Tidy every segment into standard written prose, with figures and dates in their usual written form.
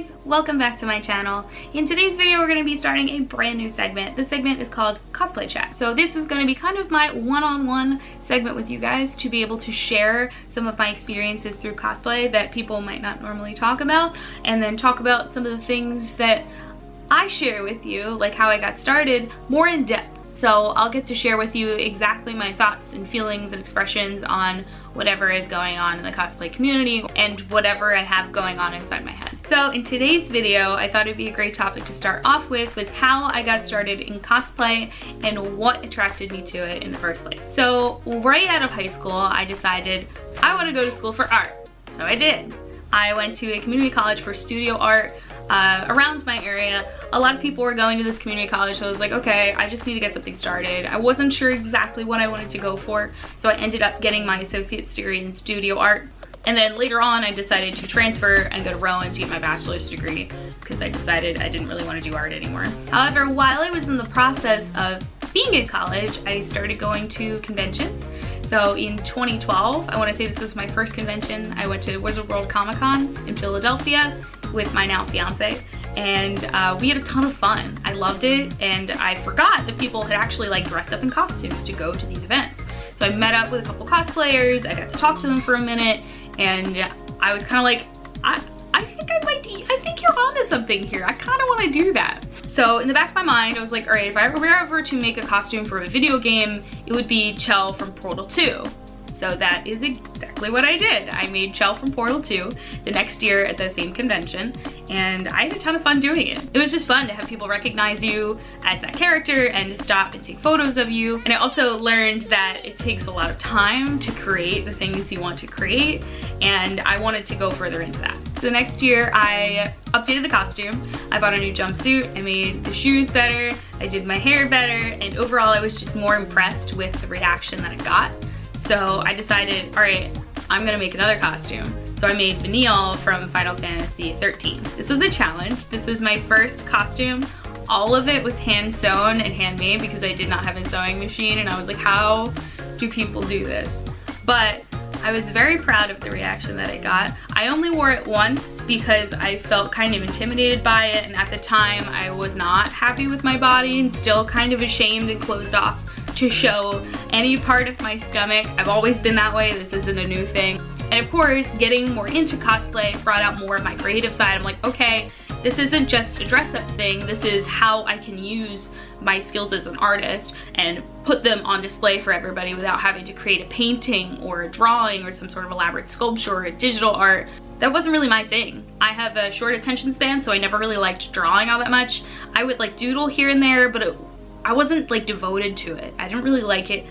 guys, welcome back to my channel. In today's video we're going to be starting a brand new segment. This segment is called Cosplay Chat. So this is going to be kind of my one-on-one segment with you guys to be able to share some of my experiences through cosplay that people might not normally talk about, and then talk about some of the things that I share with you, like how I got started, more in depth. So I'll get to share with you exactly my thoughts and feelings and expressions on whatever is going on in the cosplay community and whatever I have going on inside my head. So in today's video, I thought it'd be a great topic to start off with was how I got started in cosplay and what attracted me to it in the first place. So right out of high school, I decided I want to go to school for art. So I did. I went to a community college for studio art around my area. A lot of people were going to this community college, so I was like, okay, I just need to get something started. I wasn't sure exactly what I wanted to go for, so I ended up getting my associate's degree in studio art. And then later on, I decided to transfer and go to Rowan to get my bachelor's degree because I decided I didn't really want to do art anymore. However, while I was in the process of being in college, I started going to conventions. So in 2012, I want to say this was my first convention, I went to Wizard World Comic Con in Philadelphia with my now fiance, and we had a ton of fun. I loved it, and I forgot that people had actually like dressed up in costumes to go to these events. So I met up with a couple cosplayers, I got to talk to them for a minute, and I was kind of like, I think you're onto something here. I kind of want to do that. So in the back of my mind, I was like, all right, if I were ever to make a costume for a video game, it would be Chell from Portal 2. So that is exactly what I did. I made Chell from Portal 2 the next year at the same convention, and I had a ton of fun doing it. It was just fun to have people recognize you as that character and to stop and take photos of you. And I also learned that it takes a lot of time to create the things you want to create, and I wanted to go further into that. So next year I updated the costume. I bought a new jumpsuit, I made the shoes better, I did my hair better, and overall I was just more impressed with the reaction that it got. So I decided, all right, I'm gonna make another costume. So I made Vanille from Final Fantasy 13. This was a challenge. This was my first costume. All of it was hand sewn and handmade because I did not have a sewing machine, and I was like, how do people do this? But I was very proud of the reaction that it got. I only wore it once because I felt kind of intimidated by it, and at the time I was not happy with my body and still kind of ashamed and closed off to show any part of my stomach. I've always been that way, this isn't a new thing. And of course, getting more into cosplay brought out more of my creative side. I'm like, okay, this isn't just a dress-up thing, this is how I can use my skills as an artist and put them on display for everybody without having to create a painting or a drawing or some sort of elaborate sculpture or a digital art. That wasn't really my thing. I have a short attention span, so I never really liked drawing all that much. I would like doodle here and there, but I wasn't like devoted to it. I didn't really like it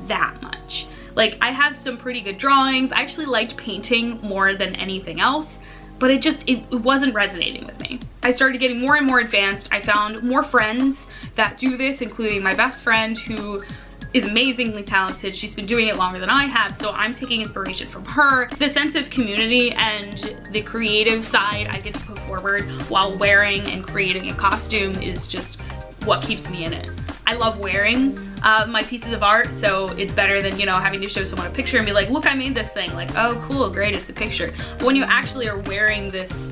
that much. Like, I have some pretty good drawings. I actually liked painting more than anything else, but it wasn't resonating with me. I started getting more and more advanced. I found more friends that do this, including my best friend who is amazingly talented. She's been doing it longer than I have, so I'm taking inspiration from her. The sense of community and the creative side I get to put forward while wearing and creating a costume is just what keeps me in it. I love wearing my pieces of art, so it's better than, you know, having to show someone a picture and be like, look, I made this thing. Like, oh cool, great, it's a picture. But when you actually are wearing this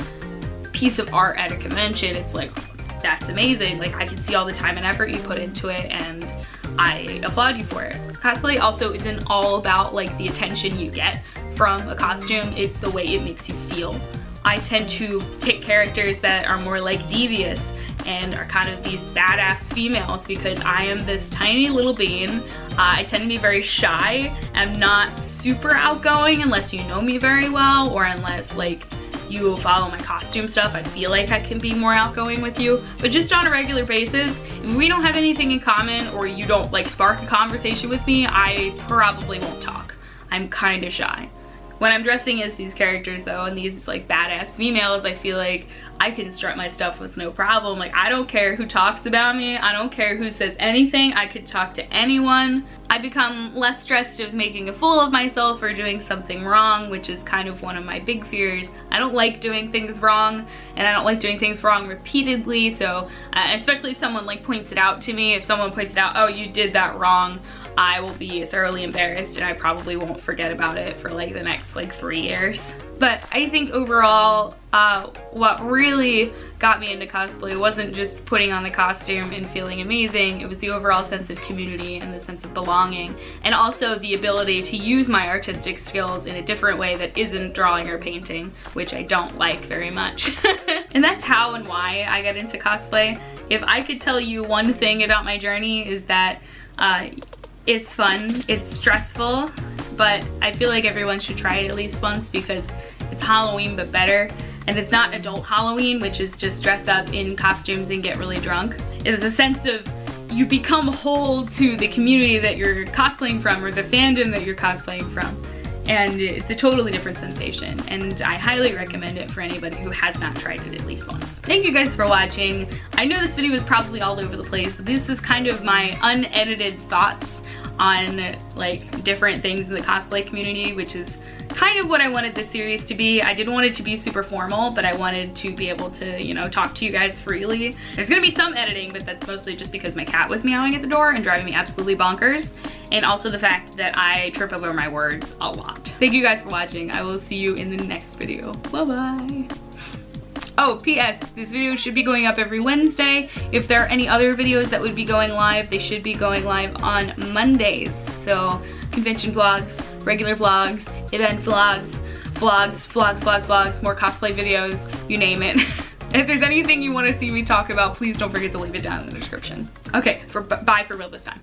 piece of art at a convention, it's like, that's amazing. Like, I can see all the time and effort you put into it, and I applaud you for it. Cosplay also isn't all about like the attention you get from a costume, it's the way it makes you feel. I tend to pick characters that are more like devious and are kind of these badass females because I am this tiny little bean. I tend to be very shy. I'm not super outgoing unless you know me very well, or unless like you follow my costume stuff. I feel like I can be more outgoing with you, but just on a regular basis, if we don't have anything in common or you don't like spark a conversation with me, I probably won't talk. I'm kind of shy. When I'm dressing as these characters though, and these like badass females, I feel like I can strut my stuff with no problem. Like, I don't care who talks about me, I don't care who says anything, I could talk to anyone. I become less stressed of making a fool of myself or doing something wrong, which is kind of one of my big fears. I don't like doing things wrong, and I don't like doing things wrong repeatedly, so especially if someone like points it out to me. If someone points it out, oh, you did that wrong, I will be thoroughly embarrassed, and I probably won't forget about it for like the next like 3 years. But I think overall, what really got me into cosplay wasn't just putting on the costume and feeling amazing. It was the overall sense of community and the sense of belonging, and also the ability to use my artistic skills in a different way that isn't drawing or painting, which I don't like very much. And that's how and why I got into cosplay. If I could tell you one thing about my journey, is that it's fun, it's stressful, but I feel like everyone should try it at least once because it's Halloween but better. And it's not adult Halloween, which is just dress up in costumes and get really drunk. It is a sense of you become whole to the community that you're cosplaying from or the fandom that you're cosplaying from. And it's a totally different sensation, and I highly recommend it for anybody who has not tried it at least once. Thank you guys for watching. I know this video is probably all over the place, but this is kind of my unedited thoughts on like different things in the cosplay community, which is kind of what I wanted this series to be. I didn't want it to be super formal, but I wanted to be able to, you know, talk to you guys freely. There's gonna be some editing, but that's mostly just because my cat was meowing at the door and driving me absolutely bonkers. And also the fact that I trip over my words a lot. Thank you guys for watching. I will see you in the next video. Bye-bye. Oh, P.S. This video should be going up every Wednesday. If there are any other videos that would be going live, they should be going live on Mondays. So, convention vlogs, regular vlogs, event vlogs, vlogs, more cosplay videos, you name it. If there's anything you want to see me talk about, please don't forget to leave it down in the description. Okay, bye for real this time.